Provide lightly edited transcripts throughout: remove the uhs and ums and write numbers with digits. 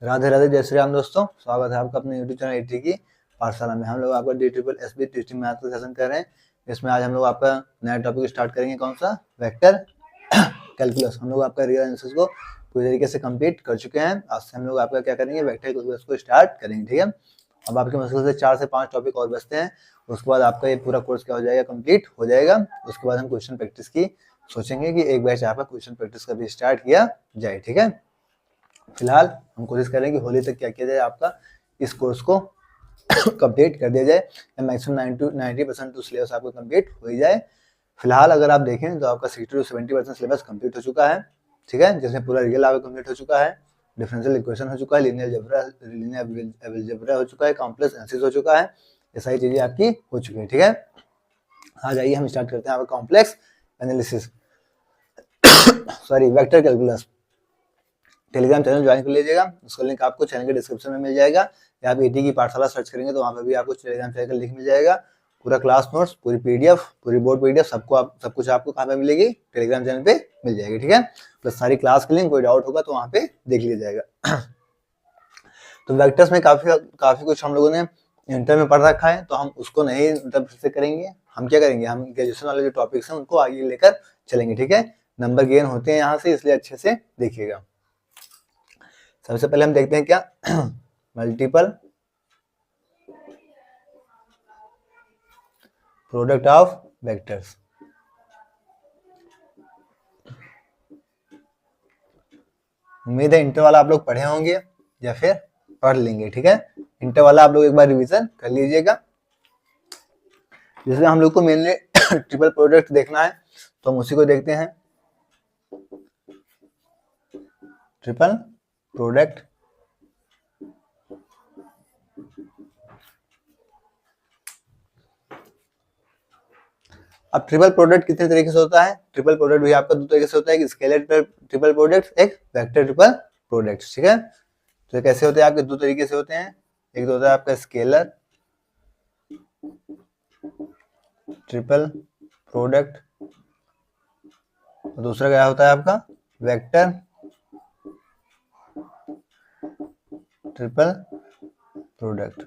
राधे राधे, जय श्री राम दोस्तों। स्वागत है आपका अपने यूट्यूब चैनल ईटी की पाठशाला में। हम लोग आपका DSSB टीचिंग मैथ का सेशन कर रहे हैं। इसमें आज हम लोग आपका नया टॉपिक स्टार्ट करेंगे। कौन सा? Vector calculus. हम लोग आपका रियल आंसर्स को पूरी तरीके से कंप्लीट कर चुके हैं। आज से हम लोग आपका क्या करेंगे, वेक्टर कैलकुलस को स्टार्ट करेंगे। ठीक है, अब आपके मुश्किल से 4 से 5 टॉपिक और बचते हैं। उसके बाद आपका ये पूरा कोर्स क्या हो जाएगा, कंप्लीट हो जाएगा। उसके बाद हम क्वेश्चन प्रैक्टिस की सोचेंगे कि एक बैच आपका क्वेश्चन प्रैक्टिस का भी स्टार्ट किया जाए। ठीक है, फिलहाल हम कोशिश करें कि होली तक क्या किया जाए, आपका इस कोर्स को कंप्लीट कर दिया जाए। मैक्सिमम 90% तो सिलेबस आपको कंप्लीट हो ही जाए। फिलहाल अगर आप देखें तो आपका 60 to 70% सिलेबस कंप्लीट हो चुका है। ठीक है, जिसमें पूरा रियल आपका कंप्लीट हो चुका है, डिफरेंशियल इक्वेशन हो चुका है, लीनियर अलजेब्रा हो चुका है, कॉम्प्लेक्स एनालिसिस हो चुका है। ये सारी चीजें आपकी हो चुकी है। ठीक है, आ जाइए हम स्टार्ट करते हैं आपका complex analysis sorry vector calculus. Telegram channel join कर लीजिएगा, उसका लिंक आपको चैनल के डिस्क्रिप्शन में मिल जाएगा, या आप ईटी की पाठशाला सर्च करेंगे तो वहाँ पे भी आपको टेलीग्राम चैनल का लिंक मिल जाएगा। पूरा क्लास नोट्स, पूरी पीडीएफ, पूरी बोर्ड पीडीएफ सब कुछ आपको कहाँ पे मिलेगी, टेलीग्राम चैनल पे मिल जाएगी। ठीक है, तो सारी क्लास के लिंक, कोई डाउट होगा तो वहाँ पे देख लिया जाएगा। तो वेक्टर्स में काफी कुछ हम लोगों ने इंटर में पढ़ रखा है, तो हम उसको नहीं मतलब फिर से करेंगे। हम क्या करेंगे, हम ग्रेजुएशन वाले जो टॉपिक्स हैं उनको आगे लेकर चलेंगे। ठीक है, नंबर गेन होते हैं यहाँ से, इसलिए अच्छे से देखिएगा। सबसे पहले हम देखते हैं क्या, मल्टीपल प्रोडक्ट ऑफ वेक्टर्स। उम्मीद है इंटर वाला आप लोग पढ़े होंगे या फिर पढ़ लेंगे। ठीक है, इंटर वाला आप लोग एक बार रिवीजन कर लीजिएगा। जिसमें हम लोग को मेनली ट्रिपल प्रोडक्ट देखना है, तो हम उसी को देखते हैं। ट्रिपल प्रोडक्ट अब ट्रिपल प्रोडक्ट कितने तरीके से होता है? ट्रिपल प्रोडक्ट भी आपका दो तरीके से होता है, एक स्केलर ट्रिपल प्रोडक्ट, एक वेक्टर ट्रिपल प्रोडक्ट। ठीक है, तो ये कैसे होते हैं आपके? दो तरीके से होते हैं। एक तो होता है आपका स्केलर ट्रिपल प्रोडक्ट, और दूसरा क्या होता है आपका? Vector triple product.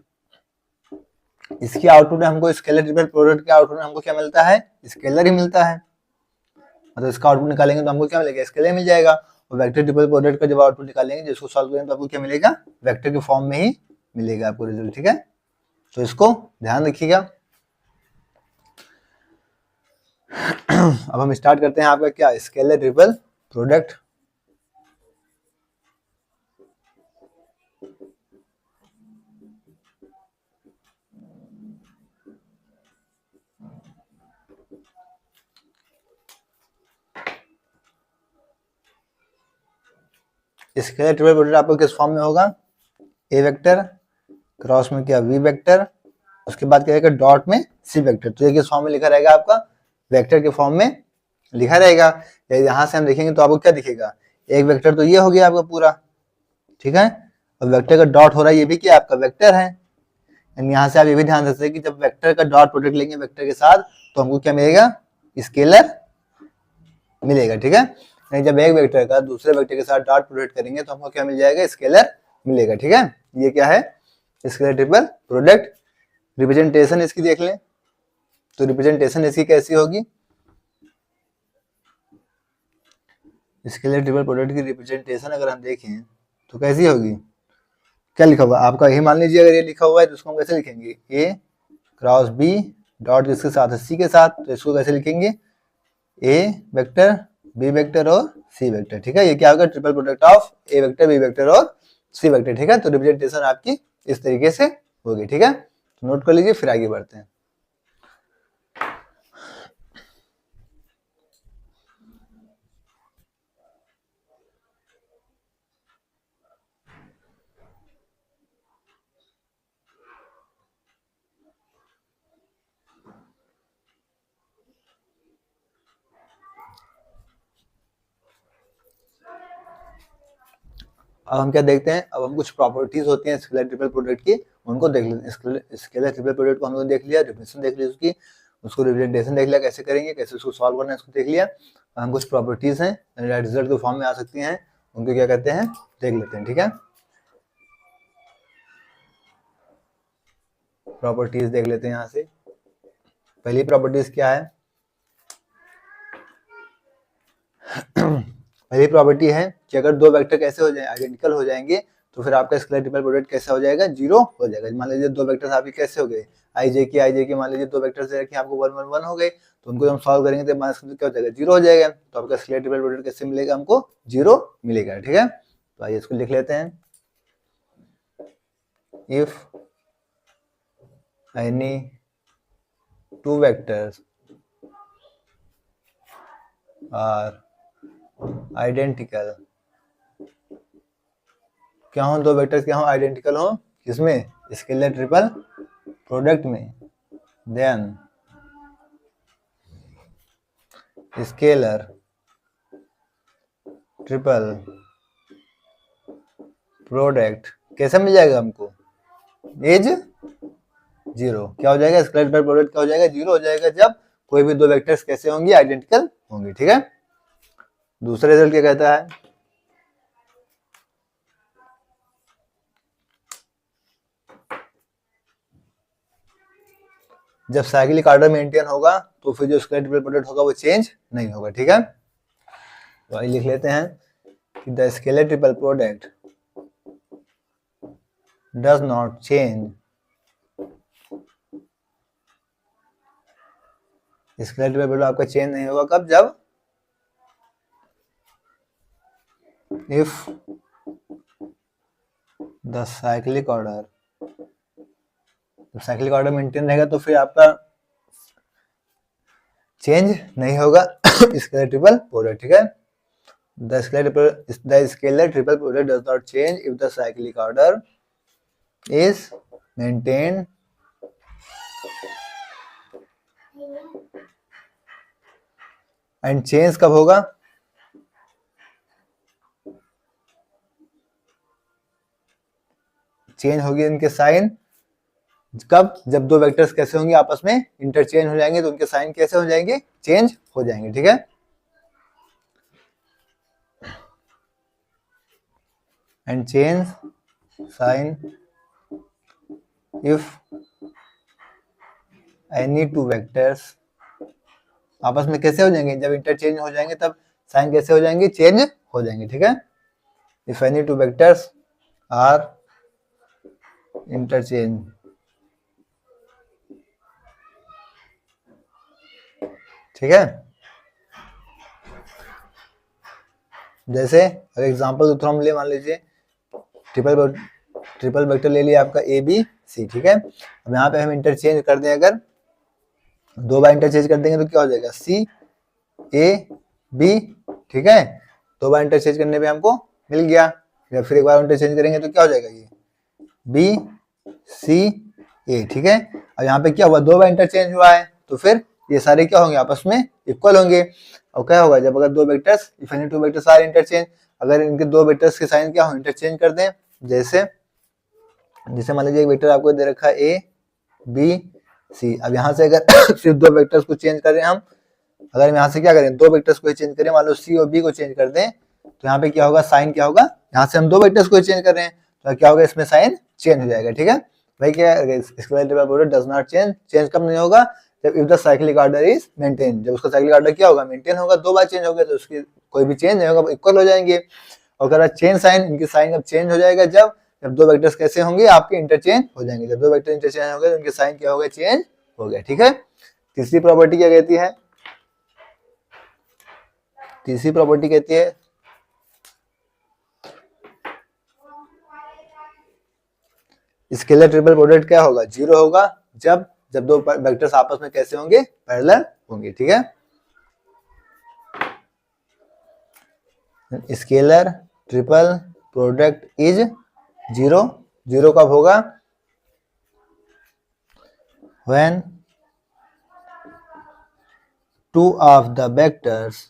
इसकी आउटपुट में हमको स्केलर ट्रिपल प्रोडक्ट के आउटपुट में हमको क्या मिलता है? स्केलर ही मिलता है। मतलब इसका आउटपुट निकालेंगे तो हमको क्या मिलेगा? स्केलर मिल जाएगा। और वेक्टर ट्रिपल प्रोडक्ट का जब आउटपुट निकालेंगे, जिसको सॉल्व करेंगे तो आपको क्या मिलेगा? वेक्टर के फॉर्म में ही मिलेगा आपको रिजल्ट। ठीक है, तो इसको ध्यान रखिएगा। अब हम स्टार्ट करते हैं आपका क्या, scalar triple product. Scalar triple product आपको किस फॉर्म में होगा? ए वेक्टर क्रॉस में क्या, वी वेक्टर, उसके बाद क्या रहेगा? डॉट में सी वेक्टर। तो ये किस फॉर्म में लिखा रहेगा आपका? वेक्टर के फॉर्म में लिखा रहेगा। यहाँ से हम देखेंगे तो आपको क्या दिखेगा? एक वेक्टर तो ये हो गया आपका पूरा। ठीक है, और वेक्टर का डॉट हो रहा है, ये भी क्या आपका वेक्टर है। यहाँ से आप ये भी ध्यान रखते हैं कि जब वेक्टर का डॉट प्रोडक्ट लेंगे वेक्टर के साथ तो हमको क्या मिलेगा? स्केलर मिलेगा। ठीक है, नहीं जब एक वेक्टर का दूसरे वेक्टर के साथ डॉट प्रोडक्ट करेंगे तो हमको क्या मिल जाएगा? स्केलर मिलेगा। ठीक है, ये क्या है? Scalar triple product. रिप्रेजेंटेशन इसकी देख लें, तो रिप्रेजेंटेशन इसकी कैसी होगी? स्केलर ट्रिपल प्रोडक्ट की रिप्रेजेंटेशन अगर हम देखें तो कैसी होगी? क्या लिखा हुआ आपका? यही मान लीजिए अगर ये लिखा हुआ है तो इसको हम कैसे लिखेंगे? ए क्रॉस बी डॉट किसके साथ है? सी के साथ। तो इसको कैसे लिखेंगे? ए वेक्टर बी वेक्टर और सी वेक्टर। ठीक है, ये क्या होगा? Triple product of A vector B vector और सी वेक्टर। ठीक है, तो रिप्रेजेंटेशन आपकी इस तरीके से होगी। ठीक है, तो नोट कर लीजिए, फिर आगे बढ़ते हैं। अब हम क्या देखते हैं, अब हम कुछ प्रॉपर्टीज होती हैं स्केलर ट्रिपल प्रोडक्ट की, उनको देख लेते हैं। स्केलर ट्रिपल प्रोडक्ट को हम लोग देख लिया, डेफिनेशन देख ली उसकी, उसको रिप्रेजेंटेशन देख लिया कैसे करेंगे, कैसे उसको सॉल्व करना है इसको देख लिया। हम कुछ प्रॉपर्टीज हैं रिजल्ट के फॉर्म में आ सकती हैं, उनको क्या कहते हैं देख लेते हैं। ठीक है, प्रॉपर्टीज देख लेते हैं यहाँ से। पहली प्रॉपर्टीज क्या है? पहली प्रॉपर्टी है कि अगर दो वेक्टर कैसे हो जाए, आइडेंटिकल हो जाएंगे, तो फिर आपका स्केलर ट्रिपल प्रोडक्ट कैसा हो जाएगा? जीरो हो जाएगा। मान लीजिए दो वेक्टर्स आपके कैसे हो गए, आई जे के मान लीजिए दो वेक्टर्स दे रखे आपको 1 1 1 हो गए, तो उनको हम सॉल्व करेंगे तो माइनस क्या हो जाएगा? जीरो हो जाएगा। तो आपका स्केलर ट्रिपल प्रोडक्ट कैसे मिलेगा? हमको जीरो मिलेगा। ठीक है, तो आइए इसको लिख लेते हैं। If any two vectors are identical, क्या हो? दो वेक्टर्स क्या हो? आइडेंटिकल हो। किसमें? स्केलर ट्रिपल प्रोडक्ट में। देन स्केलर ट्रिपल प्रोडक्ट कैसे मिल जाएगा हमको? Is zero. क्या हो जाएगा? स्केलर ट्रिपल प्रोडक्ट क्या हो जाएगा? जीरो हो जाएगा जब कोई भी दो वेक्टर्स कैसे होंगे? आइडेंटिकल होंगे। ठीक है, दूसरा रिजल्ट क्या कहता है? जब साइक्लिक ऑर्डर मेंटेन होगा तो फिर जो स्केलर ट्रिपल प्रोडक्ट होगा वो चेंज नहीं होगा। ठीक है, तो आइए लिख लेते हैं कि the scalar triple product does not change, scalar triple product आपका चेंज नहीं होगा। कब? जब इफ द साइक्लिक ऑर्डर, जब साइक्लिक ऑर्डर मेंटेन रहेगा तो फिर आपका चेंज नहीं होगा स्केलर ट्रिपल प्रोडक्ट। ठीक है, the scalar triple product does not change if the cyclic order is maintained and change कब होगा? चेंज होगी इनके साइन कब? जब दो वेक्टर्स कैसे होंगे? आपस में इंटरचेंज हो जाएंगे, तो उनके साइन कैसे हो जाएंगे? चेंज हो जाएंगे। ठीक है, and change sign if any two vectors आपस में कैसे हो जाएंगे? जब इंटरचेंज हो जाएंगे तब साइन कैसे हो जाएंगे? चेंज हो जाएंगे। ठीक है, if any two vectors are interchange, ठीक है। जैसे अगर एग्जांपल तो हम ले, मान लीजिए ट्रिपल वेक्टर ले लिया आपका ए बी सी। ठीक है, अब यहाँ पे हम इंटरचेंज कर दें, अगर दो बार इंटरचेंज कर देंगे तो क्या हो जाएगा? सी ए बी। ठीक है, दो बार इंटरचेंज करने पे हमको मिल गया। या फिर एक बार इंटरचेंज करेंगे तो क्या हो जाएगा? ये बी सी ए। ठीक है, अब यहाँ पे क्या हुआ? दो बार इंटरचेंज हुआ है, तो फिर ये सारे क्या होंगे? आपस में इक्वल होंगे। और क्या होगा? जब अगर दो vectors, if any two vectors are interchange, अगर इनके दो वेक्टर्स के साइन क्या हो? इंटरचेंज कर दें। जैसे मान लीजिए एक वेक्टर आपको दे रखा है ए बी सी। अब यहाँ से अगर सिर्फ दो वेक्टर्स को चेंज करें हम, अगर हम यहाँ से क्या करें? दो वेक्टर्स को चेंज करें, मान लो सी और बी को चेंज कर दें, तो यहाँ पे क्या होगा? साइन क्या होगा? यहाँ से हम दो वेक्टर्स को चेंज कर रहे हैं तो क्या होगा? इसमें साइन चेंज हो जाएगा। ठीक है भाई, क्या scalar triple product does not change, change कब नहीं होगा? जब if the cyclic order is maintain, जब उसका साइक्लिक ऑर्डर क्या होगा? मेंटेन होगा। दो बार चेंज हो गया तो उसकी कोई भी चेंज नहीं होगा, इक्वल हो जाएंगे। और अगर चेंज साइन, इनकी साइन कब चेंज हो जाएगा? जब दो वेक्टर्स कैसे होंगे? आपके इंटरचेंज हो जाएंगे। जब दो वेक्टर इंटरचेंज हो गए तो उनके साइन क्या हो गए? चेंज हो गया। ठीक है, तीसरी प्रॉपर्टी क्या कहती है? तीसरी प्रॉपर्टी कहती है स्केलर ट्रिपल प्रोडक्ट क्या होगा? जीरो होगा जब दो वेक्टर्स आपस में कैसे होंगे? पैरेलल होंगे। ठीक है, scalar triple product is zero. Zero कब होगा? when two of the vectors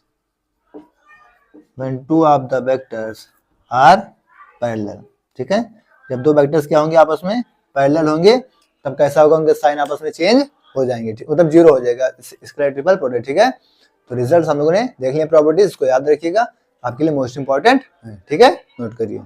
are parallel। ठीक है, जब दो वेक्टर्स क्या होंगे? आपस में पैरेलल होंगे, तब कैसा होगा? उनके साइन आपस में चेंज हो जाएंगे, मतलब जीरो हो जाएगा स्केलर ट्रिपल प्रोडक्ट। ठीक है, तो रिजल्ट हम लोगों ने देख लिया। प्रॉपर्टीज को याद रखिएगा, आपके लिए मोस्ट इंपॉर्टेंट है। ठीक है, नोट करिए।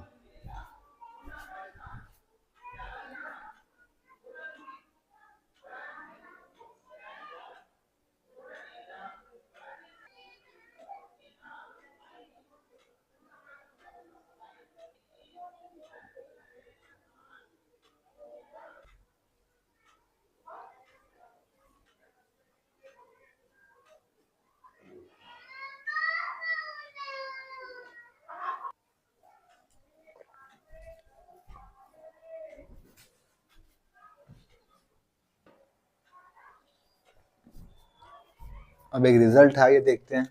अब एक रिजल्ट है, ये देखते हैं।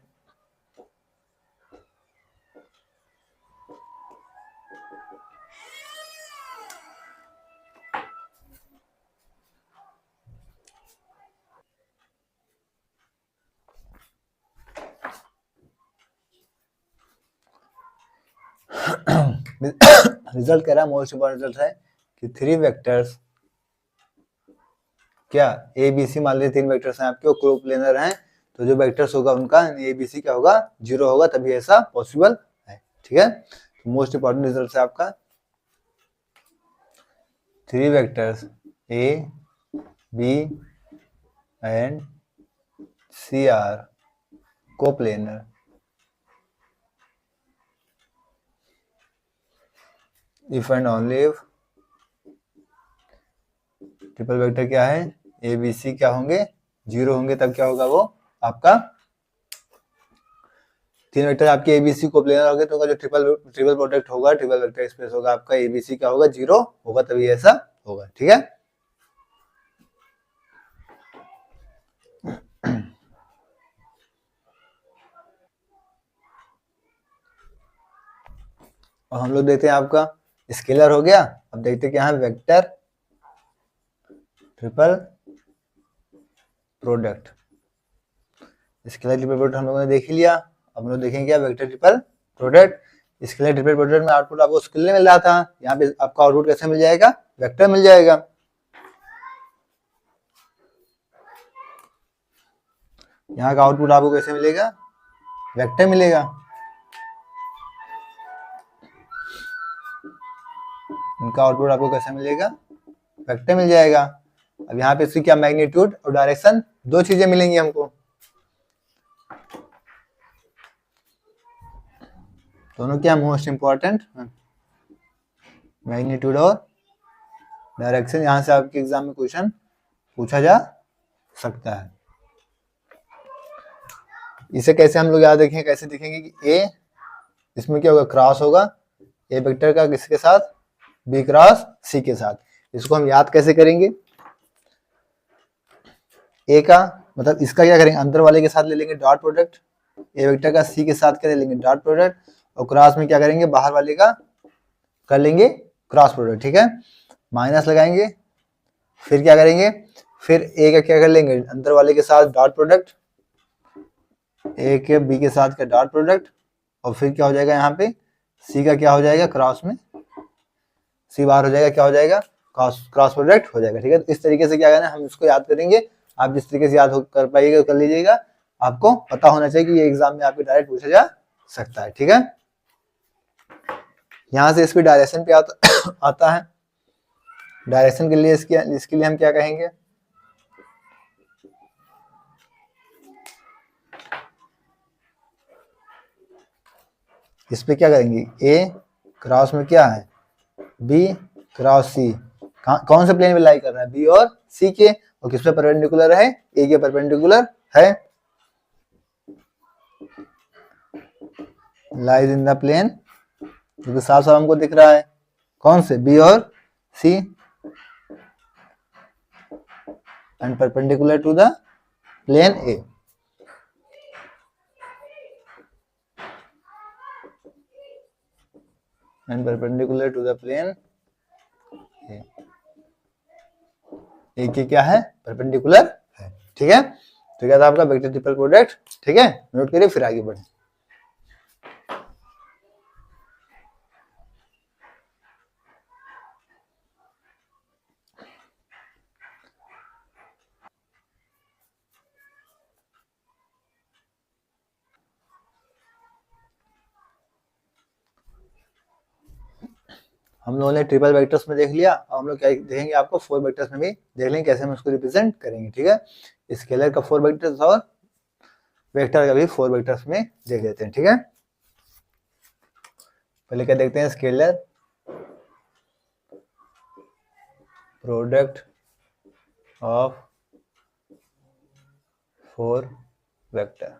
रिजल्ट कह रहा है, मोस्ट इंपॉर्टेंट रिजल्ट है कि 3 वेक्टर्स, क्या ए बी सी, मान लीजिए 3 वेक्टर्स हैं आपके, को प्लेनर हैं, तो जो वेक्टर्स होगा उनका ए बी सी क्या होगा, 0 होगा, तभी ऐसा पॉसिबल है। ठीक है, तो मोस्ट इंपॉर्टेंट रिजल्ट है आपका 3 vectors A B and C are coplanar if and only if triple vector क्या है, ए बी सी क्या होंगे, 0 होंगे, तब क्या होगा वो आपका 3 वेक्टर आपके एबीसी को प्लेनर होंगे, तो जो ट्रिपल प्रोडक्ट होगा, ट्रिपल वेक्टर स्पेस होगा आपका, एबीसी क्या होगा, 0 होगा, तभी ऐसा होगा। ठीक है, और हम लोग देखते हैं आपका स्केलर हो गया। अब देखते हैं क्या है, vector triple product. Scalar triple product हम लोगों ने देख लिया। अब हम लोग देखेंगे क्या, vector triple product. Scalar triple product में आउटपुट आपको स्केलर मिल रहा था, यहाँ पे आपका आउटपुट कैसे मिल जाएगा, वेक्टर मिल जाएगा। यहाँ का आउटपुट आपको कैसे मिलेगा, वेक्टर मिलेगा। इनका आउटपुट आपको कैसे मिलेगा, वेक्टर मिल जाएगा। अब यहाँ पे इसकी क्या मैग्नीट्यूड और डायरेक्शन, दो चीजें मिलेंगी हमको। दोनों क्या मोस्ट इंपॉर्टेंट, मैग्नीट्यूड और डायरेक्शन। यहाँ से आपके एग्जाम में क्वेश्चन पूछा जा सकता है। इसे कैसे हम लोग याद रखेंगे, कैसे देखेंगे कि ए, इसमें क्या होगा, क्रॉस होगा ए वेक्टर का किसके साथ, बी क्रॉस सी के साथ। इसको हम याद कैसे करेंगे, ए का मतलब इसका क्या करेंगे, अंदर वाले के साथ ले लेंगे डॉट प्रोडक्ट, ए वेक्टर का सी के साथ क्या ले लेंगे, डॉट प्रोडक्ट, और क्रॉस में क्या करेंगे, बाहर वाले का कर लेंगे क्रॉस प्रोडक्ट। ठीक है, माइनस लगाएंगे, फिर क्या करेंगे, फिर ए का क्या कर लेंगे, अंदर वाले के साथ डॉट प्रोडक्ट, ए के बी के साथ का डॉट प्रोडक्ट, और फिर क्या हो जाएगा, यहाँ पे सी का क्या हो जाएगा, क्रॉस में सी बाहर हो जाएगा, क्या हो जाएगा, क्रॉस प्रोडक्ट हो जाएगा। ठीक है, तो इस तरीके से क्या करना है, हम इसको याद करेंगे। आप जिस तरीके से याद कर पाइएगा कर लीजिएगा। आपको पता होना चाहिए कि ये एग्जाम में आपके डायरेक्ट पूछा जा सकता है। ठीक है, यहाँ से इसकी डायरेक्शन पे आता है। डायरेक्शन के लिए इसके लिए हम क्या कहेंगे, इस पे क्या करेंगे, ए क्रॉस में क्या है, बी क्रॉस सी, कौन से प्लेन में लाई कर रहा है, बी और सी के, और किस पे परपेंडिकुलर है, ए के परपेंडिकुलर है, लाइज इन द प्लेन, क्योंकि साफ साफ हमको दिख रहा है, कौन से, बी और C, and perpendicular to the plane A. And perpendicular to the plane A, A के क्या है, परपेंडिकुलर है। ठीक है, तो क्या था आपका वेक्टर ट्रिपल प्रोडक्ट। ठीक है, नोट करिए, फिर आगे बढ़े। हम लोगों ने ट्रिपल वेक्टर्स में देख लिया, और हम लोग क्या देखेंगे, आपको 4 वेक्टर्स में भी देख लेंगे कैसे हम उसको रिप्रेजेंट करेंगे। ठीक है, स्केलर का 4 वेक्टर्स और वेक्टर का भी 4 वेक्टर्स में देख लेते हैं। ठीक है, पहले क्या देखते हैं, scalar product of 4 vector.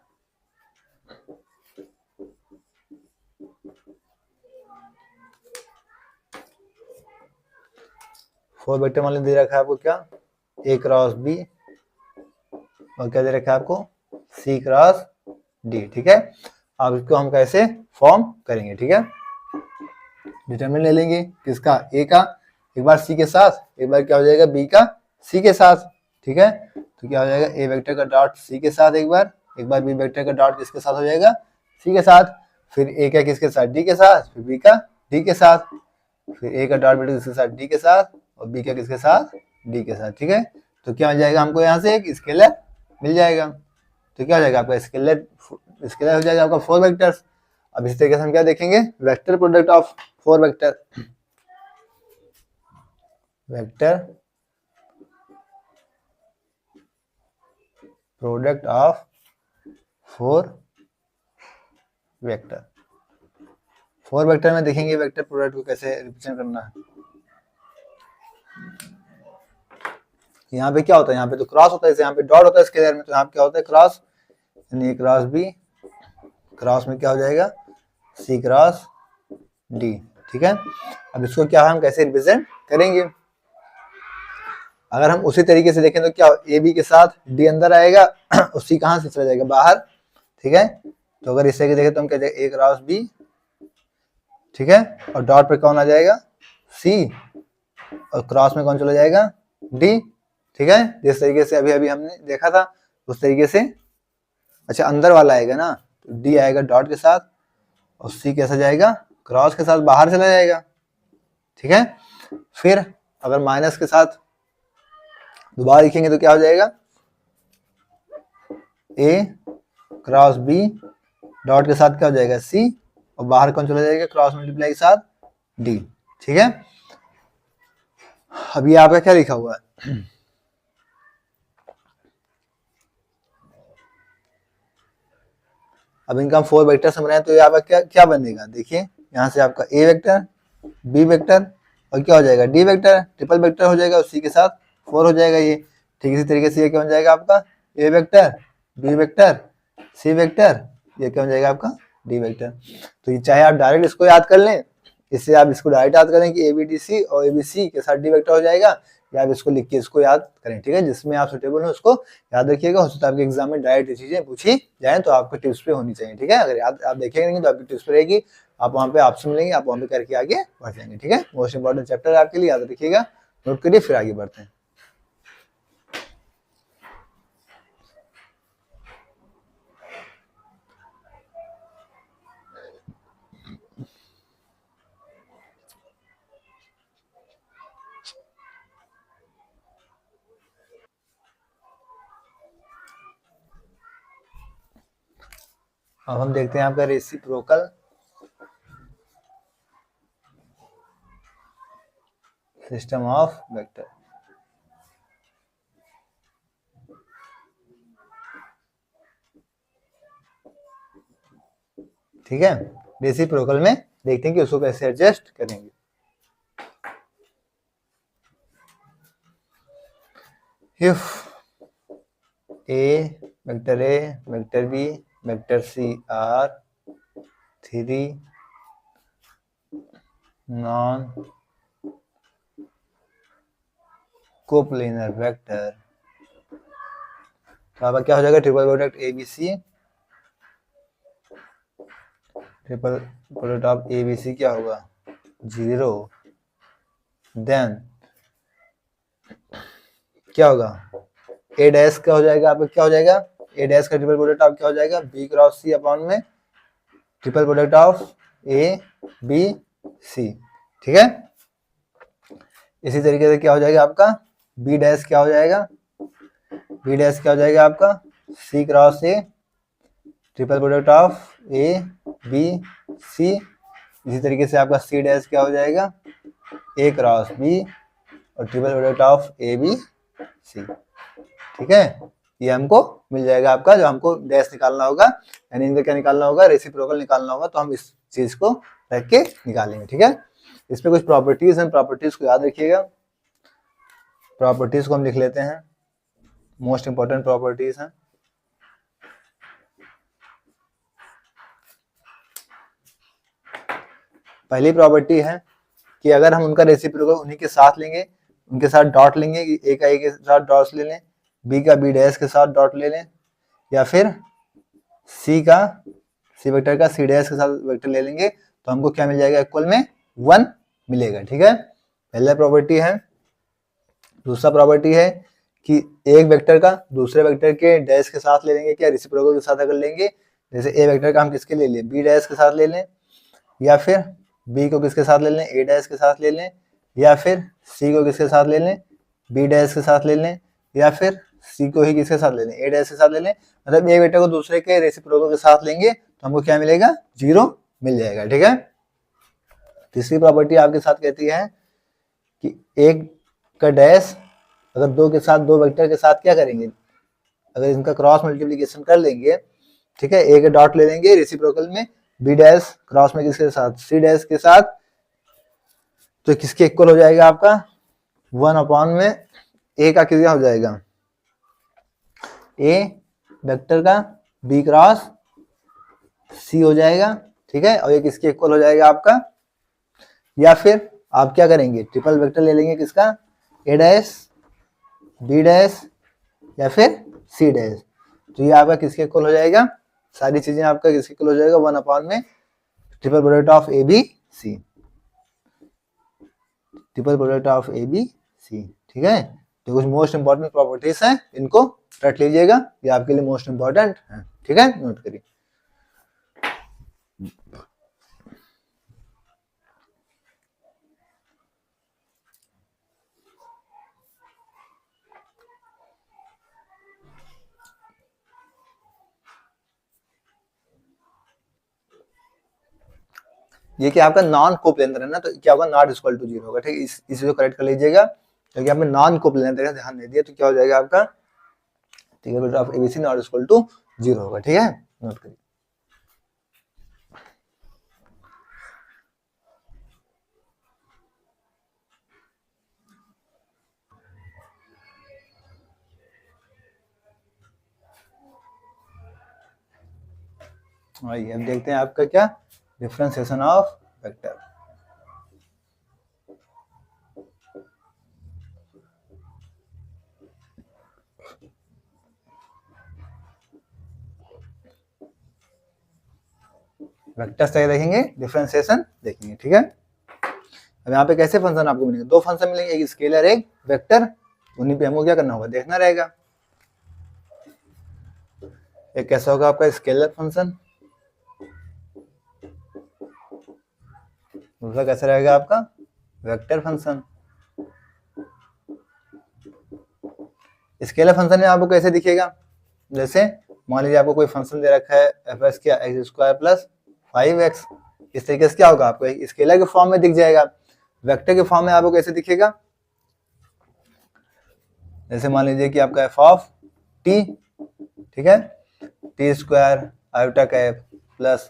Four vector मान दे रखा है आपको क्या, ए क्रॉस बी, और क्या दे रखा है आपको सी क्रॉस डी। ठीक है, अब इसको हम कैसे फॉर्म करेंगे? ठीक है, डिटरमिनेंट ले लेंगे किसका? ए का, एक बार सी के साथ, एक बार क्या हो जाएगा बी का सी के साथ। ठीक है, तो क्या हो जाएगा ए वेक्टर का डॉट सी के साथ एक बार बी वेक्टर का डॉट किसके साथ हो जाएगा? सी के साथ। फिर ए का किसके साथ? डी के साथ। फिर बी का डी के साथ। फिर ए का डॉट किसके साथ? डी के साथ। और बी का किसके साथ? डी के साथ। ठीक है, तो क्या मिल जाएगा हमको? यहाँ से एक स्केलर मिल जाएगा। तो क्या हो जाएगा आपका? स्केलर हो जाएगा आपका 4 वेक्टर्स। अब इस तरीके से हम क्या देखेंगे? Vector product of 4 vector, vector product of 4 vector. 4 vector में देखेंगे वेक्टर प्रोडक्ट को कैसे रिप्रेजेंट करना है। यहाँ पे क्या होता है? यहाँ पे तो क्रॉस होता है, यहाँ पे डॉट होता है स्केलर में, तो यहाँ पे क्या होता है? क्रॉस, यानी क्रॉस बी, क्रॉस में क्या हो जाएगा? सी क्रॉस डी। ठीक है, अब इसको क्या हम कैसे रिप्रेजेंट करेंगे? अगर हम उसी तरीके से देखें तो क्या ए बी के साथ डी अंदर आएगा और सी कहाँ से चला जाएगा? बाहर। ठीक है, तो अगर इस तरीके देखें तो हम कहते हैं ए क्रॉस बी। ठीक है, और डॉट पे कौन आ जाएगा? सी, और क्रॉस में कौन चला जाएगा? डी। ठीक है, जिस तरीके से अभी अभी हमने देखा था उस तरीके से। अच्छा, अंदर वाला आएगा ना, तो डी आएगा डॉट के साथ और सी कैसा जाएगा? क्रॉस के साथ बाहर चला जाएगा। ठीक है, फिर अगर माइनस के साथ दोबारा लिखेंगे तो क्या हो जाएगा? ए क्रॉस बी, डॉट के साथ क्या हो जाएगा? सी, और बाहर कौन चला जाएगा? क्रॉस मल्टीप्लाई के साथ डी। ठीक है, अब ये आपका क्या लिखा हुआ है? अब इनका हम 4 वेक्टर समझ रहे हैं, तो ये आपका क्या क्या बनेगा? देखिए, यहाँ से आपका ए वेक्टर, बी वेक्टर और क्या हो जाएगा? डी वेक्टर, ट्रिपल वेक्टर हो जाएगा, उसी के साथ 4 हो जाएगा ये। ठीक इसी तरीके से ये क्या बन जाएगा आपका? ए vector, B vector, C vector, ये क्या बन जाएगा आपका? D vector. तो ये चाहे आप डायरेक्ट इसको याद कर लें, इससे आप इसको डायरेक्ट याद करें कि ए बी डी सी और ए बी सी के साथ डी वेक्टर हो जाएगा, या आप इसको लिख के इसको याद करें। ठीक है, जिसमें आप सुटेबल हो उसको याद रखिएगा। हो सकता है आपके एग्जाम में डायरेक्ट ये चीजें पूछी जाए, तो आपको टिप्स पे होनी चाहिए। ठीक है, अगर याद आप देखेंगे नहीं तो आपकी टिप्स पे रहेगी, आप वहाँ पे ऑप्शन मिलेंगे, आप वहाँ पे करके आगे बढ़ जाएंगे। ठीक है, मोस्ट इंपॉर्टेंट चैप्टर है आपके लिए, याद रखिएगा, नोट करिए, फिर आगे बढ़ते हैं। अब हम देखते हैं आपका रेसिप्रोकल सिस्टम ऑफ वेक्टर। ठीक है, रेसिप्रोकल में देखते हैं कि उसको कैसे एडजस्ट करेंगे। If A vector B vector C are 3 non coplanar vector, तो आपका क्या हो जाएगा? Triple product A B C, triple product of A B C क्या होगा? 0। देन क्या होगा? ए डैश क्या हो जाएगा आपका? क्या हो जाएगा? ए डैश का ट्रिपल प्रोडक्ट ऑफ क्या हो जाएगा? बी क्रॉस सी अपॉन में triple product of A B C. ठीक है, इसी तरीके से क्या हो जाएगा आपका? बी डैश क्या हो जाएगा? बी डैश क्या हो जाएगा आपका? C cross A triple product of A B C. इसी तरीके से आपका सी डैश क्या हो जाएगा? ए क्रॉस बी और triple product of A B C. ठीक है, ये हमको मिल जाएगा आपका, जो हमको डैश निकालना होगा, यानी इनका क्या निकालना होगा? रेसिप्रोकल निकालना होगा, तो हम इस चीज को रख के निकालेंगे। ठीक है, इसमें कुछ प्रॉपर्टीज हैं, प्रॉपर्टीज को याद रखिएगा। प्रॉपर्टीज को हम लिख लेते हैं, मोस्ट इंपॉर्टेंट प्रॉपर्टीज हैं। पहली प्रॉपर्टी है कि अगर हम उनका रेसिप्रोकल उन्हीं के साथ लेंगे, उनके साथ डॉट लेंगे, ए का ए के साथ डॉट्स ले लें, बी का बी डैश के साथ डॉट ले लें, या फिर सी वेक्टर का सी डैश के साथ वेक्टर ले लेंगे तो हमको क्या मिल जाएगा, इक्वल में 1 मिलेगा। ठीक है, पहला प्रॉपर्टी है। दूसरा प्रॉपर्टी है कि एक वेक्टर का दूसरे वेक्टर के डैश के साथ ले लेंगे, क्या रेसिप्रोकल के साथ अगर लेंगे, जैसे ए वेक्टर का हम किसके ले लें, बी डैश के साथ ले लें, या फिर बी को किसके साथ ले लें, ए डैश के साथ ले लें, या फिर सी को किसके साथ ले लें, बी डैश के साथ ले लें, या फिर सी को ही किसके साथ ले लें, ए डैश के साथ ले लें। मतलब एक वेक्टर को दूसरे के रेसिप्रोकल के साथ लेंगे तो हमको क्या मिलेगा, 0 मिल जाएगा। ठीक है, तीसरी प्रॉपर्टी आपके साथ कहती है कि एक का डैश अगर दो वेक्टर के साथ क्या करेंगे, अगर इनका क्रॉस मल्टीप्लिकेशन कर लेंगे, ठीक है, ए के डॉट ले लेंगे रेसिप्रोकल में, बी डैश क्रॉस में किसके साथ, सी डैश के साथ, तो किसके इक्वल हो जाएगा आपका 1 में ए का कितना हो जाएगा, ए वेक्टर का बी क्रॉस सी हो जाएगा। ठीक है, और ये किसके इक्वल हो जाएगा आपका, या फिर आप क्या करेंगे, ट्रिपल वेक्टर ले लेंगे किसका, ए डैश बी डैश या फिर सी डैश, तो ये आपका किसके इक्वल हो जाएगा, सारी चीजें आपका किसके इक्वल हो जाएगा, 1 में triple product of A B C, triple product of A B C. ठीक है, तो कुछ मोस्ट इंपॉर्टेंट प्रॉपर्टीज हैं, इनको रट लीजिएगा, ये आपके लिए मोस्ट इंपॉर्टेंट है। ठीक है, नोट करिए। ये कि आपका नॉन कोप्लेनर है ना, तो क्या होगा, नॉट इक्वल टू 0 होगा। ठीक है, इस को करेक्ट कर लीजिएगा, क्योंकि आपने नॉन कोप्लेनर ध्यान दे दिया, तो क्या हो जाएगा आपका, ठीक है, of ABC not equal to 0 होगा। ठीक है, नोट करिए। आइए अब देखते हैं आपका क्या, डिफरेंशिएशन ऑफ वेक्टर। वेक्टर्स क्या देखेंगे, डिफरेंशिएशन देखेंगे। ठीक है, अब यहाँ पे कैसे फंक्शन आपको मिलेंगे, दो फंक्शन मिलेंगे, एक स्केलर एक वेक्टर, उन्हीं पे हमको क्या करना होगा, देखना रहेगा। एक कैसा होगा आपका स्केलर फंक्शन, दूसरा कैसा रहेगा आपका वेक्टर फंक्शन। स्केलर फंक्शन में आपको कैसे दिखेगा, जैसे मान लीजिए आपको कोई फंक्शन दे रखा है एफ एक्स क्या x² प्लस 5x, इस तरीके से क्या होगा आपको स्केलर के फॉर्म में दिख जाएगा। वेक्टर के फॉर्म में आपको कैसे दिखेगा, जैसे मान लीजिए कि आपका एफ ऑफ टी, ठीक है, t² iota cap plus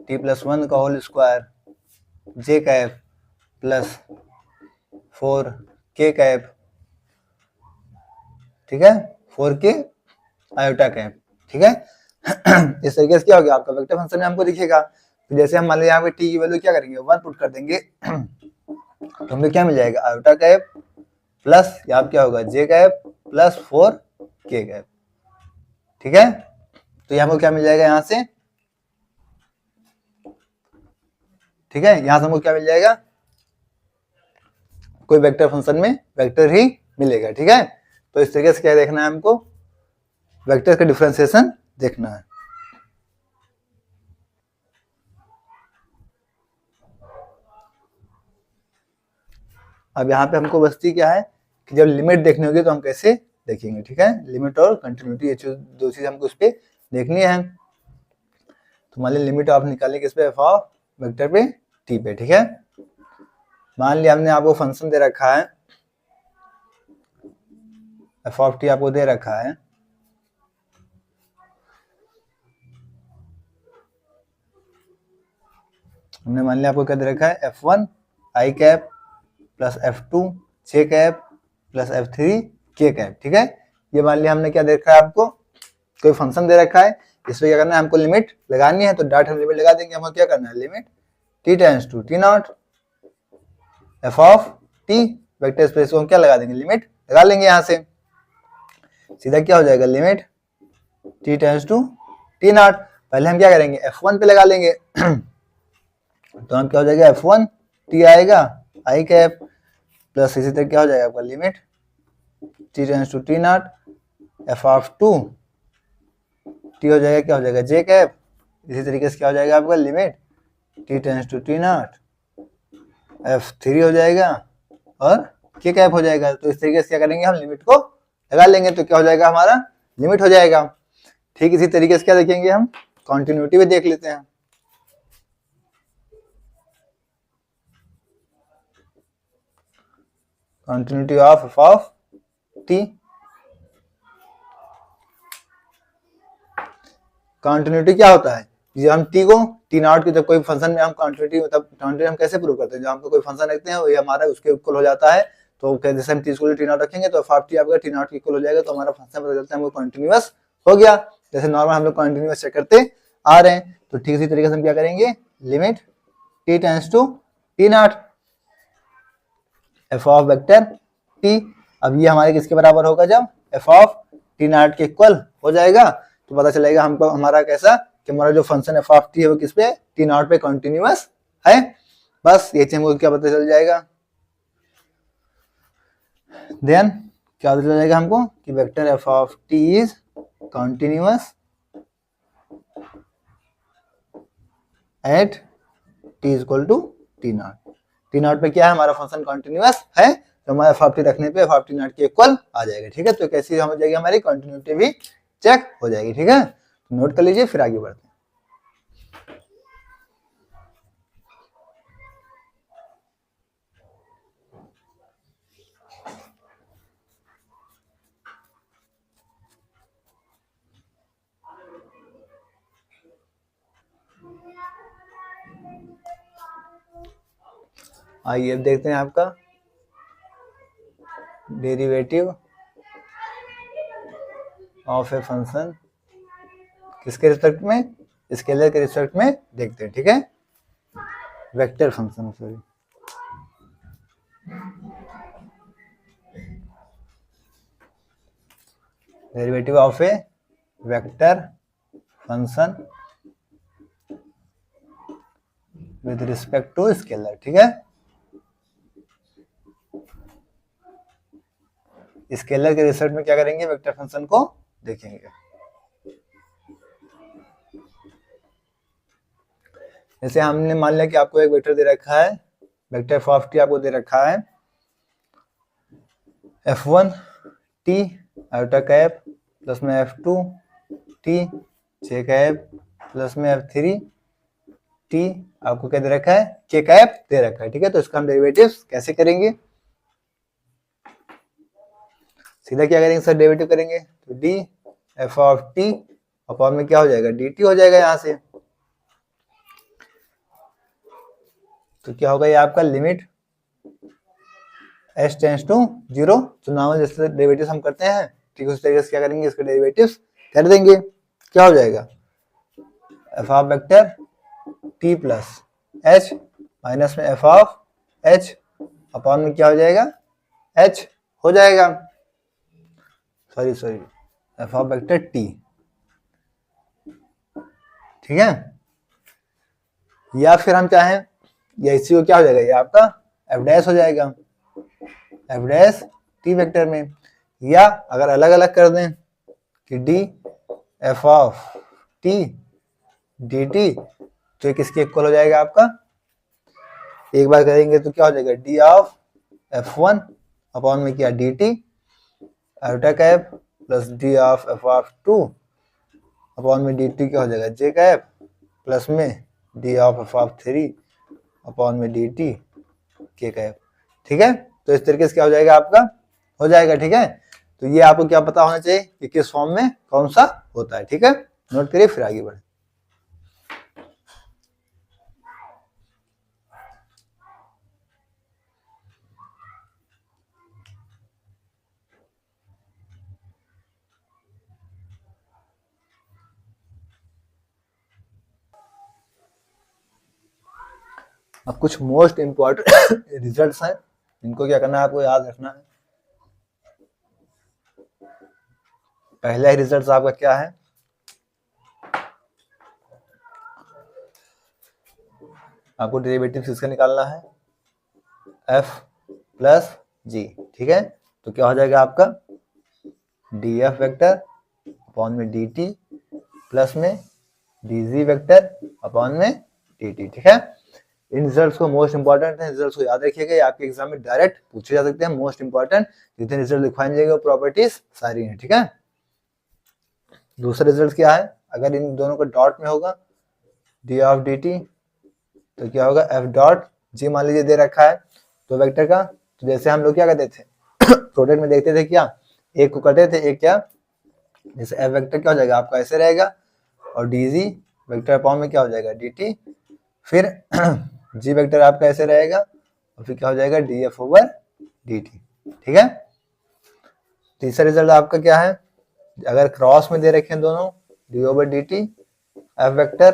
t+1 का whole square j cap plus 4k cap, ठीक है, 4k आयोटा कैप। ठीक है, इस तरीके से क्या हो गया आपका वेक्टर फंक्शन में हमको दिखेगा। तो जैसे हम मान लीजिए यहाँ पे t की वैल्यू क्या करेंगे 1 पुट कर देंगे तो हमें क्या मिल जाएगा, आयोटा कैप प्लस यहाँ क्या होगा j cap plus 4k cap. ठीक है, तो यहाँ पर क्या मिल जाएगा यहाँ से, ठीक है, यहाँ से हमको क्या मिल जाएगा, कोई वेक्टर फंक्शन में वेक्टर ही मिलेगा। ठीक है, तो इस तरीके से क्या देखना है हमको, वेक्टर का डिफरेंशिएशन देखना है। अब यहाँ पे हमको बस्ती क्या है कि जब लिमिट देखनी होगी तो हम कैसे देखेंगे। ठीक है, लिमिट और कंटिन्यूटी, ये दो चीज हमको उस पर देखनी है। तो मान लीजिए लिमिट आप निकालेंगे किस पे, एफ ऑफ वेक्टर पे टी पे। ठीक है, मान लिया हमने आपको फंक्शन दे रखा है एफ ऑफ टी, आपको दे रखा है हमने मान लिया आपको क्या दे रखा है f1 I cap plus f2 j cap plus f3 k cap. ठीक है, ये मान लिया हमने क्या दे रखा है आपको, कोई फंक्शन दे रखा है, इसमें क्या करना है हमको लिमिट लगानी है, तो डाट हम लिमिट लगा देंगे। हमको क्या करना है, limit t tends to t not f of t vector space को हम क्या लगा देंगे, लिमिट लगा लेंगे। यहाँ से सीधा क्या हो जाएगा, limit T tends to T not. पहले हम क्या करेंगे, F1 पे लगा लेंगे तो हम क्या हो जाएगा, F1 टी आएगा आई कैप प्लस इसी तरह क्या हो जाएगा आपका limit T tends to T not F of two T हो जाएगा क्या हो जाएगा जे कैप। इसी तरीके से क्या हो जाएगा आपका limit T tends to T not F3 हो जाएगा और के कैप हो जाएगा। तो इस तरीके से क्या करेंगे, हम लिमिट को लगा लेंगे तो क्या हो जाएगा, हमारा लिमिट हो जाएगा। ठीक इसी तरीके से क्या देखेंगे, हम कॉन्टिन्यूटी भी देख लेते हैं। कॉन्टिन्यूटी ऑफ टी, कॉन्टिन्यूटी क्या होता है, जब हम टी को टी नॉट की जब कोई फंक्शन में हम कॉन्टिन्यूटी मतलब कॉन्टिन्यूटी हम कैसे प्रूव करते हैं, जब हमको कोई फंक्शन रखते हैं ये हमारा उसके इक्वल हो जाता है तो जैसे हम टी को टी नॉट रखेंगे तो एफ टी आपका टी नॉट के इक्वल हो जाएगा तो हमारा फंक्शन पता चलता है हमको कॉन्टिन्यूअस हो गया। जैसे नॉर्मल हम लोग कॉन्टिन्यूअस चेक करते आ रहे हैं तो ठीक इसी तरीके से हम क्या करेंगे, limit T tends to T not F of vector T. अब ये हमारे किसके बराबर होगा, जब एफ ऑफ टी नॉट के इक्वल हो जाएगा तो पता चलेगा हमको हमारा कैसा कि हमारा जो फंक्शन एफ ऑफ टी है वो किस पे टी नॉट पे कॉन्टिन्यूअस है। बस ये चीज हमको क्या पता चल जाएगा। देन क्या पता चल जाएगा हमको कि vector F of T is continuous at T is equal to T not. T not पे क्या है, हमारा फंक्शन कॉन्टिन्यूअस है तो हमारा एफ ऑफ टी रखने पे एफ ऑफ टी नॉट के इक्वल आ जाएगा। ठीक है, तो कैसी हो जाएगी हमारी कॉन्टिन्यूटी भी चेक हो जाएगी। ठीक है, नोट कर लीजिए फिर आगे बढ़ते हैं। आइए अब देखते हैं आपका डेरिवेटिव ऑफ ए फंक्शन किसके रिस्पेक्ट में, स्केलर के रिस्पेक्ट में देखते हैं। ठीक है, vector function sorry derivative of A vector function with respect to scalar. ठीक है, स्केलर के रिस्पेक्ट में क्या करेंगे, वेक्टर फंक्शन को देखेंगे। जैसे हमने मान लिया कि आपको एक वेक्टर दे रखा है, वेक्टर एफ ऑफ टी आपको दे रखा है F1 टी अल्टा कैप प्लस में F2 टी जे कैप प्लस में F3 टी आपको क्या दे रखा है, के कैप दे रखा है। ठीक है, तो इसका हम डेरिवेटिव्स कैसे करेंगे, सीधा क्या करेंगे सर, डेरिवेटिव करेंगे तो D F of T upon में क्या हो जाएगा, डी टी हो जाएगा यहाँ से। तो क्या होगा ये आपका limit S tends to zero, तो नॉर्मल जैसे डेरिवेटिव्स हम करते हैं ठीक उस तरीके से क्या करेंगे, इसके डेरिवेटिव्स कर देंगे। क्या हो जाएगा, F of vector T plus H minus में एफ ऑफ एच अपॉन में क्या हो जाएगा, एच हो जाएगा, sorry F of vector T. ठीक है, या फिर हम चाहें या इसी को क्या हो जाएगा, ये आपका एफ डैश हो जाएगा एफ डैश टी वेक्टर में, या अगर अलग अलग कर दें कि D F of T D T तो किसके इक्वल हो जाएगा आपका, एक बार करेंगे तो क्या हो जाएगा, D of F one upon में क्या डी टी अल्टा cap plus D of F of two upon में डी टी क्या हो जाएगा, जे कैप प्लस में D of F of three upon में डी टी के कैप। ठीक है, तो इस तरीके से क्या हो जाएगा आपका, हो जाएगा। ठीक है, तो ये आपको क्या पता होना चाहिए कि किस फॉर्म में कौन सा होता है। ठीक है, नोट करिए फिर आगे बढ़े। अब कुछ मोस्ट इंपॉर्टेंट रिजल्ट्स हैं, इनको क्या करना है, आपको याद रखना है। पहला ही रिजल्ट आपका क्या है, आपको डेरिवेटिव किसका निकालना है, एफ प्लस जी, ठीक है। तो क्या हो जाएगा आपका डी एफ वेक्टर अपॉन में डी टी प्लस में डी जी वेक्टर अपॉन में डी टी, ठीक है। इन रिजल्ट्स को मोस्ट इंपॉर्टेंट है, रिजल्ट्स को याद रखिएगा, ये आपके एग्जाम में डायरेक्ट पूछे जा सकते हैं। मोस्ट इंपॉर्टेंट जितने रिजल्ट लिखवाए जाएंगे वो प्रॉपर्टीज सारी हैं, ठीक है। दूसरा रिजल्ट क्या है, अगर इन दोनों का डॉट में होगा डी ऑफ डी टी तो क्या होगा एफ डॉट जी, मान लीजिए दे रखा है तो वेक्टर का, तो जैसे हम लोग क्या करते थे प्रोडक्ट में देखते थे, क्या एक को करते थे, एक क्या, जैसे एफ वेक्टर क्या हो जाएगा आपका ऐसे रहेगा और डी जी वेक्टर अपॉन में क्या हो जाएगा डी टी, फिर जी वेक्टर आपका ऐसे रहेगा और फिर क्या हो जाएगा D F over D T, ठीक है। तीसरा रिजल्ट आपका क्या है, अगर क्रॉस में दे रखे हैं दोनों D over D T F vector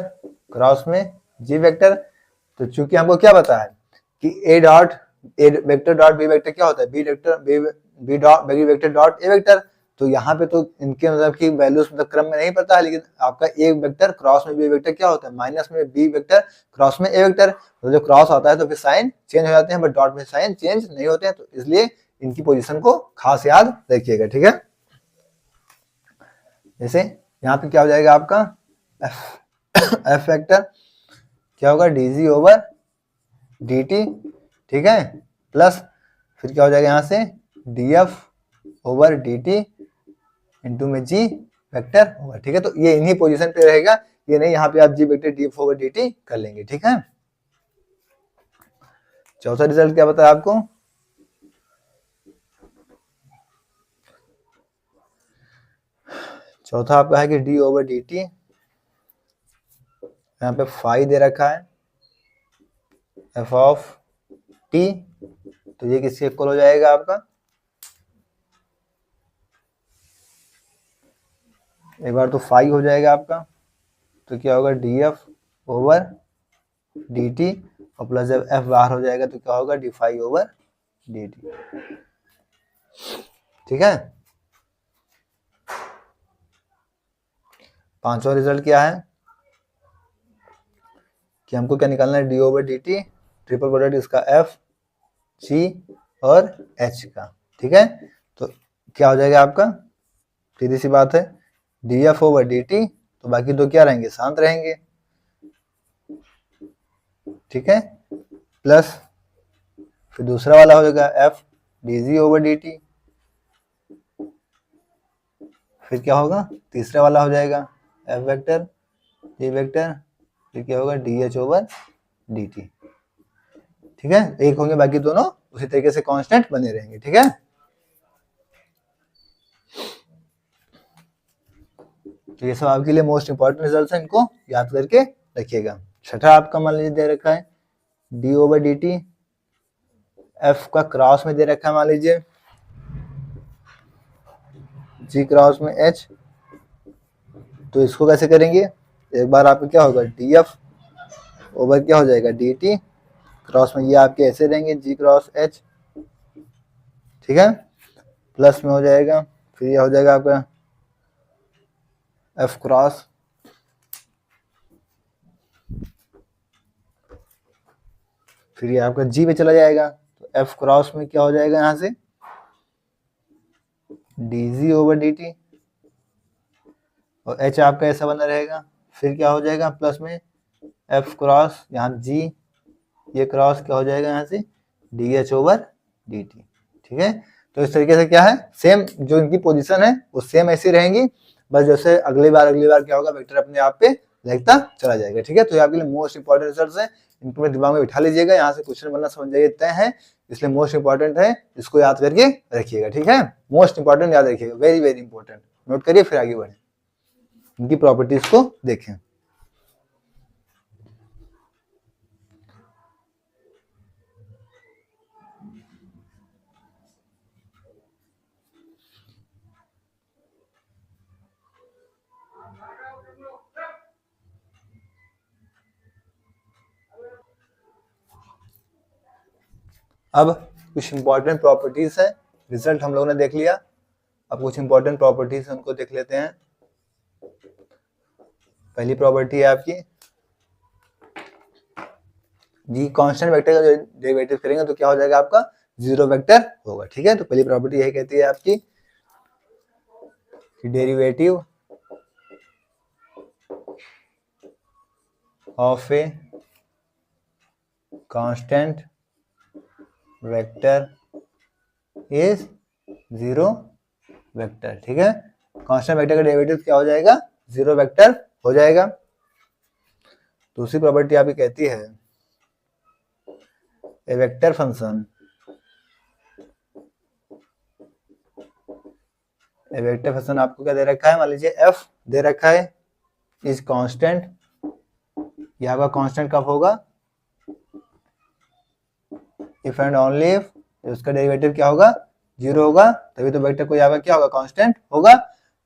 cross में जी वेक्टर, तो चूंकि हमको क्या पता है कि A dot A vector dot B vector क्या होता है B vector B dot B vector dot A vector, तो यहाँ पे तो इनके मतलब की वैल्यूज मतलब क्रम में नहीं पता है, लेकिन आपका ए वेक्टर क्रॉस में बी वेक्टर क्या होता है माइनस में बी वेक्टर क्रॉस में ए वेक्टर, तो जो क्रॉस होता है तो फिर साइन चेंज हो जाते हैं, बट डॉट में साइन चेंज नहीं होते हैं, तो इसलिए इनकी पोजीशन को खास याद रखिएगा, ठीक है। जैसे यहाँ पे क्या हो जाएगा आपका एफ वेक्टर क्या होगा डीजी ओवर dt, ठीक है, प्लस फिर क्या हो जाएगा यहाँ से df ओवर dt इंटू में g वेक्टर होगा, ठीक है। तो ये इन्हीं पोजीशन पे रहेगा, ये नहीं यहाँ पे आप g vector df over dt कर लेंगे, ठीक है। चौथा रिजल्ट क्या बताया आपको, चौथा आपका है कि d ओवर dt, यहाँ पे फाई दे रखा है f ऑफ t, तो ये किसके इक्वल हो जाएगा आपका, एक बार तो फाई हो जाएगा आपका, तो क्या होगा df ओवर dt और प्लस जब f बाहर हो जाएगा तो क्या होगा डी फाई ओवर dt, ठीक है। पांचवा रिजल्ट क्या है कि हमको क्या निकालना है D over D T triple product इसका एफ जी और एच का, ठीक है। तो क्या हो जाएगा आपका, सीधी सी बात है D F over D T, तो बाकी दो क्या रहेंगे शांत रहेंगे, ठीक है, प्लस फिर दूसरा वाला हो जाएगा F D G over D T, फिर क्या होगा तीसरा वाला हो जाएगा एफ वेक्टर जी वेक्टर, फिर क्या होगा D H over D T, ठीक है। एक होंगे बाकी दोनों उसी तरीके से कांस्टेंट बने रहेंगे, ठीक है। तो ये सब आपके लिए मोस्ट इंपॉर्टेंट रिजल्ट है, इनको याद करके रखिएगा। छठा आपका मान लीजिए दे रखा है D over D T, F का क्रॉस में दे रखा है मान लीजिए जी क्रॉस में एच, तो इसको कैसे करेंगे, एक बार आपका क्या होगा डी एफ ओवर क्या हो जाएगा डी टी क्रॉस में ये आपके ऐसे रहेंगे जी क्रॉस एच, ठीक है, प्लस में हो जाएगा फिर ये हो जाएगा आपका एफ क्रॉस फिर ये आपका जी पे चला जाएगा, तो एफ क्रॉस में क्या हो जाएगा यहाँ से D G over D T और एच आपका ऐसा बना रहेगा, फिर क्या हो जाएगा प्लस में एफ क्रॉस यहाँ जी ये क्रॉस क्या हो जाएगा यहाँ से D H over D T, ठीक है। तो इस तरीके से क्या है सेम जो इनकी पोजीशन है वो सेम ऐसी रहेंगी, बस जैसे अगली बार क्या होगा वेक्टर अपने आप पे लिखता चला जाएगा, ठीक है। तो ये आपके लिए मोस्ट इंपॉर्टेंट रिजल्ट है, इनको अपने दिमाग में बिठा लीजिएगा, यहाँ से क्वेश्चन बनना समझ जाइए तय है, इसलिए मोस्ट इंपॉर्टेंट है, इसको याद करके रखिएगा, ठीक है। मोस्ट इंपॉर्टेंट याद रखिएगा, वेरी वेरी इंपॉर्टेंट, नोट करिए फिर आगे बढ़े, इनकी प्रॉपर्टीज को देखें। अब कुछ इंपॉर्टेंट प्रॉपर्टीज है, रिजल्ट हम लोगों ने देख लिया, अब कुछ इंपॉर्टेंट प्रॉपर्टीज है उनको देख लेते हैं। पहली प्रॉपर्टी है आपकी जी कांस्टेंट वेक्टर का जो डेरिवेटिव करेंगे तो क्या हो जाएगा आपका जीरो वेक्टर होगा। ठीक है, तो पहली प्रॉपर्टी यही कहती है आपकी derivative of a constant vector is zero vector. ठीक है, कांस्टेंट वेक्टर का डेरिवेटिव क्या हो जाएगा, जीरो वेक्टर हो जाएगा। दूसरी प्रॉपर्टी आपकी कहती है ए वेक्टर फंक्शन आपको क्या दे रखा है, मान लीजिए एफ दे रखा है, इज कांस्टेंट, यह आपका कांस्टेंट कब होगा, इफ एंड ओनली इफ उसका डेरिवेटिव क्या होगा, जीरो होगा, तभी तो वेक्टर कोई आपका क्या होगा, कांस्टेंट होगा।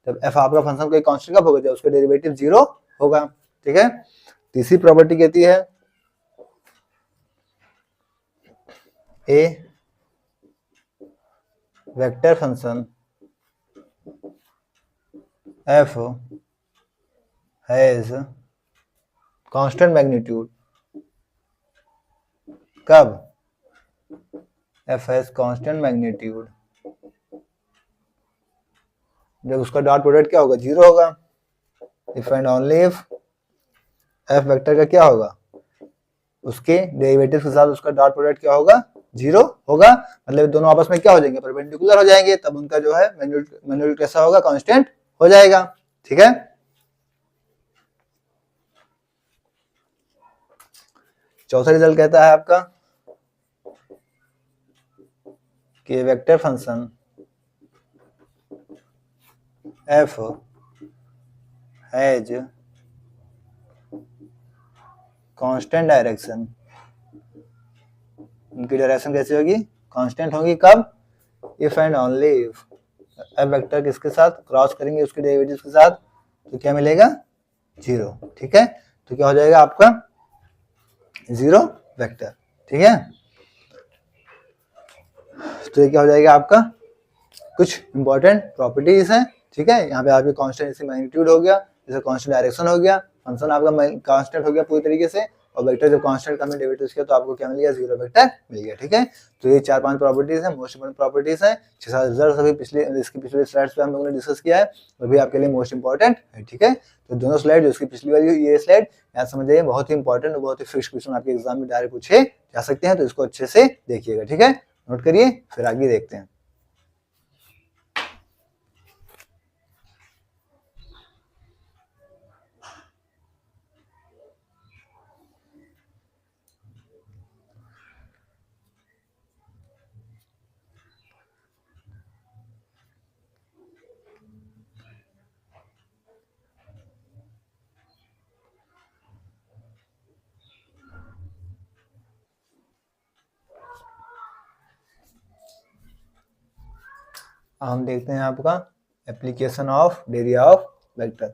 तब एफ आपका फंक्शन कोई कांस्टेंट कब होगा, जब उसका डेरिवेटिव जीरो होगा। ठीक है, तीसरी प्रॉपर्टी कहती है a vector function F has constant magnitude, कब, एफ हैज कांस्टेंट मैग्नीट्यूड जब उसका डॉट प्रोडक्ट क्या होगा, जीरो होगा। If and only if F vector का क्या होगा, उसके डेरिवेटिव के साथ उसका डॉट प्रोडक्ट क्या होगा, जीरो होगा, मतलब दोनों आपस में क्या हो जाएंगे, परपेंडिकुलर हो जाएंगे, तब उनका जो है मैग्नीट्यूड कैसा होगा, कांस्टेंट हो जाएगा। ठीक है, चौथा रिजल्ट कहता है आपका कि vector function F has constant direction, उनकी डायरेक्शन कैसी होगी, कांस्टेंट होगी, कब, if and only if F vector किसके साथ क्रॉस करेंगे, उसके डेरिवेटिव के साथ, तो क्या मिलेगा, जीरो। ठीक है, तो क्या हो जाएगा आपका जीरो वेक्टर। ठीक है, तो ये क्या हो जाएगा आपका कुछ इंपॉर्टेंट प्रॉपर्टीज हैं। ठीक है, यहाँ पे आपके कांस्टेंट जैसे मैग्नीट्यूड हो गया, जैसे कांस्टेंट डायरेक्शन हो गया, फंक्शन आपका कांस्टेंट हो गया पूरी तरीके से, और वेक्टर जब कांस्टेंट का डेरिवेटिव किया तो आपको क्या मिल गया, जीरो वेक्टर मिल गया। ठीक है, तो ये 4-5 प्रॉपर्टीज हैं, मोस्ट इंपोर्टेंट प्रॉपर्टीज हैं। 6-7 रिजल्ट अभी पिछले स्लाइड्स पे हम लोगों ने डिस्कस किया है, वो भी आपके लिए मोस्ट इंपॉर्टेंट है। ठीक है, तो दोनों स्लाइड जो इसकी पिछली वाली ये स्लाइड याद समझ जाइए, बहुत ही इंपॉर्टेंट और बहुत ही फिक्स क्वेश्चन आपके एग्जाम में डायरेक्ट पूछे जा सकते हैं, तो इसको अच्छे से देखिएगा। ठीक है, नोट करिए, फिर आगे देखते हैं। हम देखते हैं आपका एप्लीकेशन ऑफ डेरिया of vector.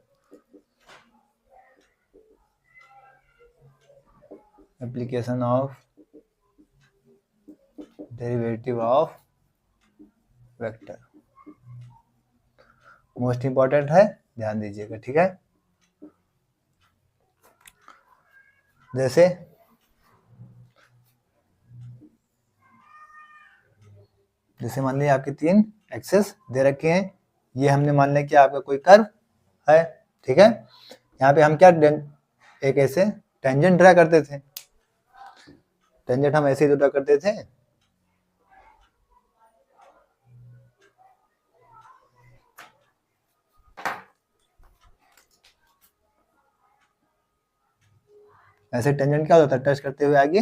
Application of derivative of vector most important है, ध्यान दीजिएगा। ठीक है, जैसे मान लीजिए आपके 3 एक्सेस दे रखे हैं, ये हमने मान लिया कि आपका कोई कर्व है। ठीक है, यहाँ पे हम क्या एक ऐसे टेंजेंट ड्रा करते थे, टेंजेंट हम ऐसे ही ड्रा करते थे, ऐसे टेंजेंट क्या होता था, टच करते हुए आगे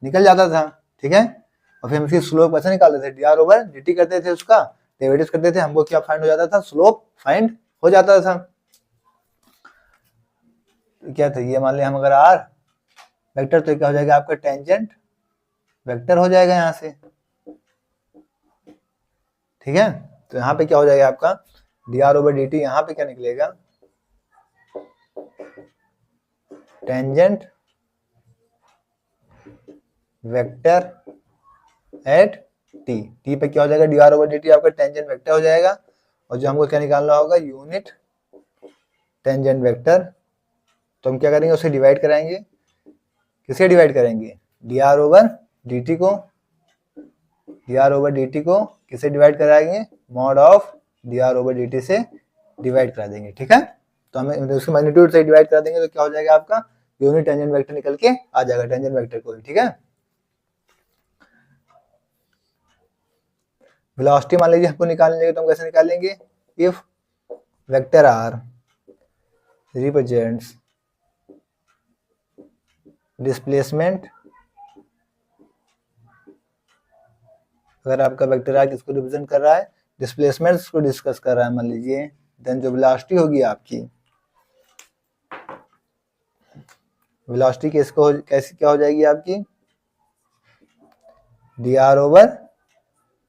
निकल जाता था। ठीक है, और फिर हम उसकी स्लोप कैसे निकालते थे, dr ओवर dt करते थे, उसका डेरिवेटिव करते थे, हमको क्या फाइंड हो जाता था, स्लोप फाइंड हो जाता था। तो क्या था, ये मान लिया हम अगर r वेक्टर, तो क्या हो जाएगा आपका टेंजेंट वेक्टर हो जाएगा यहाँ से। ठीक है, तो यहाँ पे क्या हो जाएगा आपका dr ओवर dt, यहाँ पे क्या निकलेगा, टेंजेंट वेक्टर एट टी पे क्या हो जाएगा, dr ओवर dt आपका टेंजेंट वेक्टर हो जाएगा, और जो हमको क्या निकालना होगा, यूनिट टेंजेंट वेक्टर। तो हम क्या करेंगे, उसे डिवाइड कराएंगे, किससे डिवाइड करेंगे, dr ओवर dt को, dr ओवर dt को किससे डिवाइड कराएंगे, mod of dr over dt से डिवाइड करा देंगे। ठीक है, तो हमें उसके मैग्नीट्यूड से डिवाइड करा देंगे तो क्या हो जाएगा आपका, यूनिट टेंजेंट वेक्टर निकल के आ जाएगा, टेंजेंट वेक्टर को। ठीक है, वेलोसिटी मान लीजिए हमको निकालने तो हम कैसे निकालेंगे, if vector R represents displacement, अगर आपका वेक्टर आर किसको रिप्रेजेंट कर रहा है, डिस्प्लेसमेंट को डिस्कस कर रहा है मान लीजिए, देन जो वेलोसिटी होगी आपकी, वेलोसिटी किसको कैसे क्या हो जाएगी आपकी, dr ओवर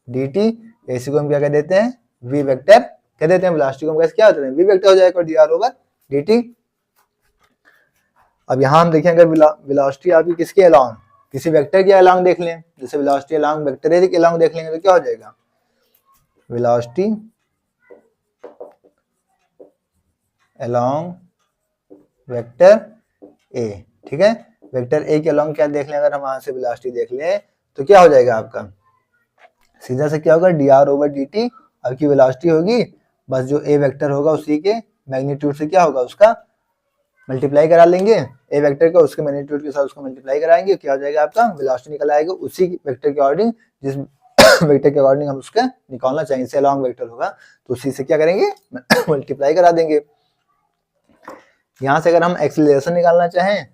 dt, इसी को हम क्या कह देते हैं, v वेक्टर कह देते हैं, वेलोसिटी को हम कैसे क्या होते हैं, v वेक्टर हो जाएगा dr ओवर dt। अब यहाँ हम देखें अगर वेलोसिटी आपकी किसके अलोंग, किसी वेक्टर के अलोंग देख लें, जैसे वेलोसिटी अलोंग वेक्टर ए के अलोंग देख लेंगे तो क्या हो जाएगा, वेलोसिटी अलोंग वेक्टर ए। ठीक है, वेक्टर ए के अलोंग क्या देख लें, अगर हम वहां से वेलोसिटी देख लें तो क्या हो जाएगा आपका, सीधा से क्या होगा, dr ओवर dt आपकी वेलोसिटी होगी, बस जो ए वेक्टर होगा उसी के मैग्नीट्यूड से क्या होगा, उसका मल्टीप्लाई करा लेंगे, ए वेक्टर का उसके मैग्नीट्यूड के साथ उसको मल्टीप्लाई कराएंगे, क्या हो जाएगा आपका, वेलोसिटी निकल आएगा उसी वेक्टर के अकॉर्डिंग, जिस वेक्टर के अकॉर्डिंग हम उसका निकालना चाहिए, से अलोंग वेक्टर होगा तो उसी से क्या करेंगे मल्टीप्लाई करा देंगे। यहां से अगर हम एक्सीलरेशन निकालना चाहें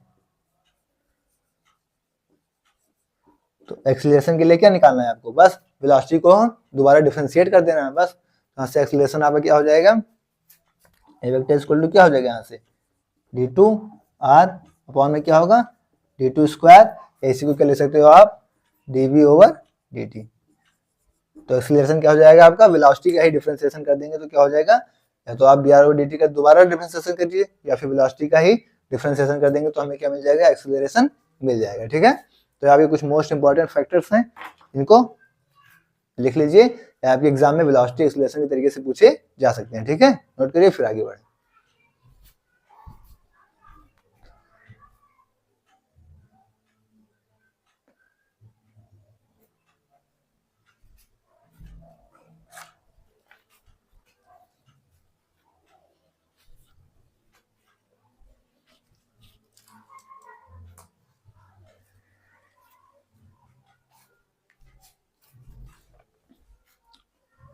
तो एक्सीलरेशन के लिए क्या निकालना है आपको, बस वेलोसिटी को दोबारा डिफरेंशिएट कर देना है बस। यहाँ से एक्सीलरेशन आपका क्या हो जाएगा, ए वेक्टर इक्वल टू क्या हो जाएगा, यहाँ से d2 r अपॉन में क्या होगा, d2 स्क्वायर, इसी को क्या ले सकते हो आप, dv ओवर dt। तो एक्सीलरेशन क्या हो जाएगा आपका, वेलोसिटी का ही डिफरेंशिएशन कर देंगे तो क्या हो जाएगा, या तो आप dr ओवर dt का दोबारा डिफरेंशिएशन करिए या फिर वेलोसिटी का ही डिफरेंशिएशन कर देंगे तो हमें क्या मिल जाएगा, एक्सीलरेशन मिल जाएगा। ठीक है, तो आपके कुछ मोस्ट इंपॉर्टेंट फैक्टर्स हैं, इनको लिख लीजिए, आपके एग्जाम में वेलोसिटी एक्सीलरेशन के तरीके से पूछे जा सकते हैं। ठीक है, नोट करिए फिर आगे बढ़े।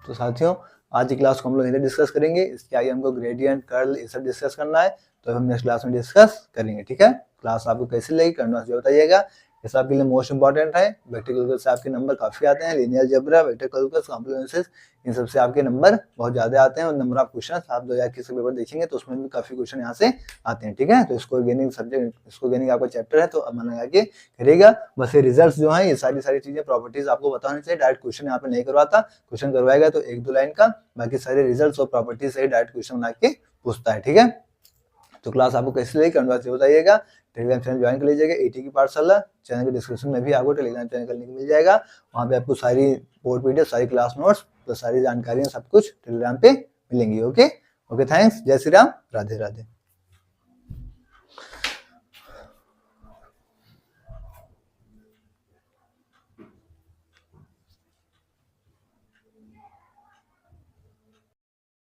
तो साथियों आज की क्लास को हम लोग इधर डिस्कस करेंगे, इसके आगे हमको ग्रेडियंट, कर्ल ये सब डिस्कस करना है, तो हम नेक्स्ट क्लास में डिस्कस करेंगे। ठीक है, क्लास आपको कैसी लगी कमेंट में बताइएगा, ये सब आपके लिए मोस्ट इंपॉर्टेंट है। वेक्टर कैलकुलस से आपके नंबर काफी आते हैं, linear algebra, vector calculus, complements, इन सब से आपके नंबर बहुत ज्यादा आते हैं और नंबर ऑफ क्वेश्चन आप 2021 के पेपर देखेंगे तो उसमें भी काफी क्वेश्चन यहाँ से आते हैं। ठीक है, तो इसको गेनिंग सब्जेक्ट, इसको गेनिंग आपका चैप्टर है तो मन लगा के करिएगा। बस ये रिजल्ट जो है, ये सारी चीजें प्रॉपर्टीज आपको बतानी चाहिए, डायरेक्ट क्वेश्चन यहाँ पे नहीं करवाता, क्वेश्चन करवाएगा तो 1-2 लाइन का, बाकी सारे रिजल्ट और प्रॉपर्टीज से डायरेक्ट क्वेश्चन बना के पूछता है। ठीक है, तो क्लास आपको कैसी लगी कमेंट में बताइएगा। टेलीग्राम चैनल ज्वाइन कर लीजिएगा, एटी की पाठशाला, चैनल के डिस्क्रिप्शन में भी आपको टेलीग्राम चैनल का लिंक मिल जाएगा, वहाँ पे आपको सारी बोर्ड पीडीएफ, सारी क्लास नोट्स, तो सारी जानकारियाँ सब कुछ टेलीग्राम पे मिलेंगी। ओके, थैंक्स, जय श्री राम, राधे राधे।